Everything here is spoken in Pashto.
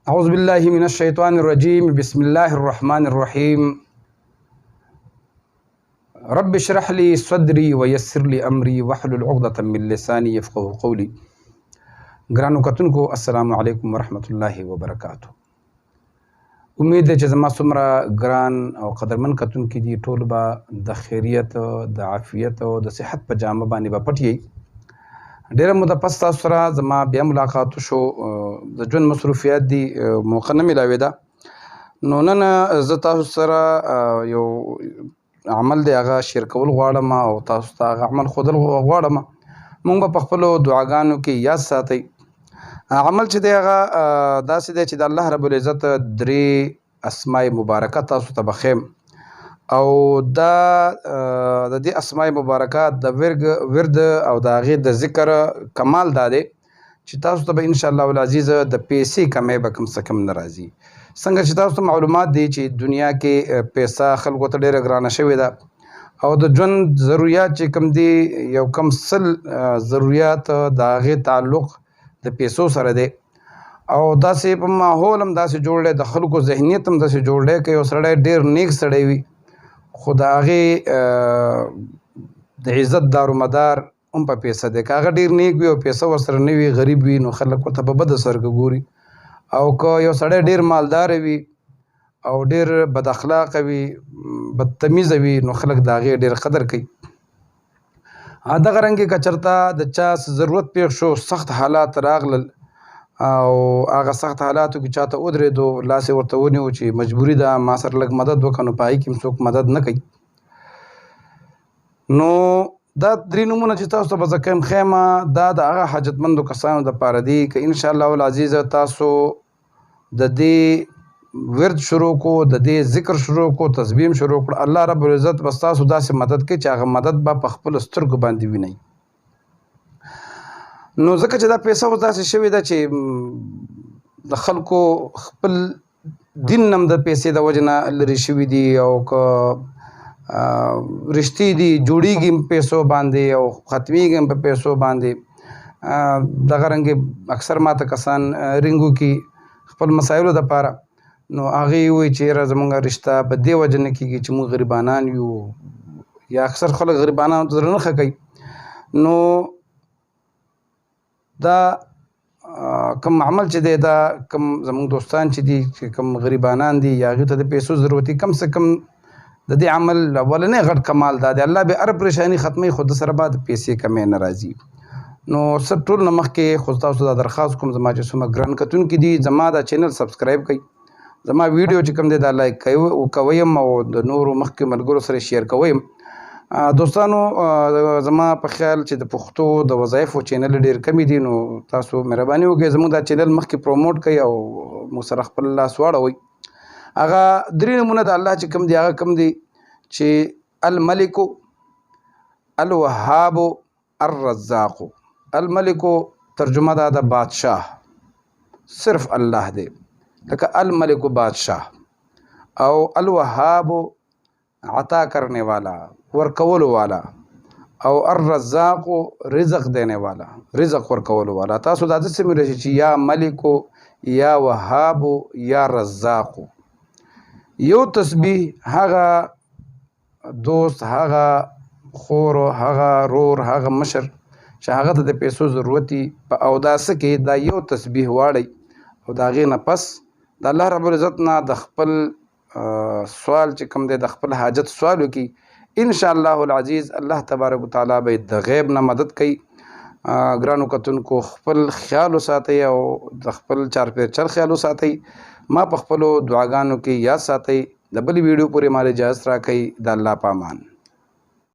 أعوذ بالله من الشيطان الرجيم بسم الله الرحمن الرحيم رب اشرح لي صدري ويسر لي أمري واحلل عقدة من لساني يفقهوا قولي. ګرانو کتونکو السلام علیکم ورحمت الله وبرکاتو. امید ده چې زما څومره ګران او قدرمن کتونکي دي ټول به د خیریت د عافیت او د صحت په جامه باندې به پټ یي. ډیره موده پس تاسو سره زما بیا ملاقات شو، د ژوند مصروفیات دي موقع نه میلاوېده، نو نن زه تاسو سره یو عمل دی هغه شیر کول غواړم او تاسو ته هغه عمل ښودل غواړم. مونږ به په خپلو دعاګانو کې یاد ساتئ. عمل چې دی هغه داسې دی چې د الله رب العزت درې اسماء مبارکه تاسو ته بخیم، او دا د دې اسماء مبارکه د ورد او د هغې د ذکر کمال دا دی چې تاسو ته به انشاءالله العزیز د پیسې کمی به کم څه کم نه راځي. څنګه چې تاسو ته معلومات دی چې دنیا کې پیسه خلکو ته ډېره ګرانه شوې ده، او د ژوند ضروریات چې کم دي یو کم سل ضروریات د هغې تعلق د پیسو سره دی، او داسې په ماحول هم داسې جوړ دی، د خلکو ذهنیت هم داسې جوړ دی که یو سړی ډېر نیک سړی وي خو د هغې د عزت دارومدار هم په پیسه دی. که هغه ډېر نیک وي او پیسه ورسره نه وي، غریب وي، نو خلک ورته په بده سترګه ګوري، او که یو سړی ډېر مالداره وي او ډېر بد اخلاقه وي، بدتمیزه وي، نو خلک د هغې ډېر قدر کوي. دغه رنګې که چېرته د چا ضرورت پېښ شو، سخت حالات راغلل او هغه سخت حالاتو کې چاته ودرېدو، لاس یې ورته ونیو چې مجبوري ده ما سره لږ مدد وکړه، نو په هغې کې هم څوک مدد نه کوي. نو دا درې نومونه چې تاسو ته به زه ښیم، دا د هغه حاجتمندو کسانو دپاره دي که انشاءالله العزیز تاسو د دې ورد شروع کو، د دې ذکر شروع کو، تسبیح شروع کړه، الله رب العزت به ستاسو داسې مدد کوي چې هغه مدد به په خپلو سترګو باندې وینئ. نو ځکه چې دا پیسه اوس داسې شوې ده چې د خلکو خپل دین هم د پیسې د وجې نه لرې شوي دي، او که رشتې دي جوړېږي هم پیسو باندې او ختمېږي هم په پیسو باندې. دغه رنګې اکثر ماته کسان رینګو کې خپل مسایلو دپاره، نو هغې وایي چې یاره زموږ رشته په دې وجه نه کېږي چې موږ غریبانان یو، یا اکثر خلک غریبانانو ته زړه نه ښه کوي. نو دا کم عمل چې دی، دا کم زموږ دوستان چې دي چې کم غریبانان دي یا هغې ته د پیسو ضرورت دي، کم څه کم د دې عمل اولنی غټ کمال دا دی، الله به هر پریشاني ختموي، خو د سره به د پیسې کمی نه راځي. نو څه ټول نه مخکې خو تاسو دا درخواست کوم، زما چې څومره ګران کتونکي دي زما دا چینل سبسکرایب کړئ، زما ویډیو چې کوم دی دا لایک کوئ او د نورو مخکې ملګرو سره شیر کوئ. دوستانو زما په خیال چې د پښتو د وظایفو چینل ډېر کمې دي، نو تاسو مهرباني وکړئ زموږ دا چینل مخکې پروموټ کړئ او موږ سره خپل لاس واړوئ. هغه درې نومونه د الله چې کوم دي هغه کوم دي چې الملک، الوهاب، الرزاق. الملک ترجمه دا د بادشاہ، صرف الله دی، لکه الملک بادشاہ، او الوهاب عطا کرنے والا، ورکولو والا، او الرزاق رزق دینے والا، رزق ورکولو والا. تاسو دا داسې مې راشي چې یا ملک یا وهاب یا رزاق. یو تسبیح هغه دوست، هغه خور، هغه رور، هغه مشر چې هغه ته د پیسو ضرورت وي، په اوداسه کې دا یو تسبیح واړئ، او د هغې نه پس د الله رب العزت نه د خپل سوال چې کوم دی، د خپل حاجت سوال وکړي، انشاءالله العزیز الله تبارک وتعالی به د غیب نه مدد کوي. ګرانو کتونکو خپل خیال وساتئ او د خپل چارپیرچر خیال وساتئ. ما په خپلو دعاګانو کې یاد ساتئ. د بلې ویډیو پورې مال اجازت راکئ. د الله په امان.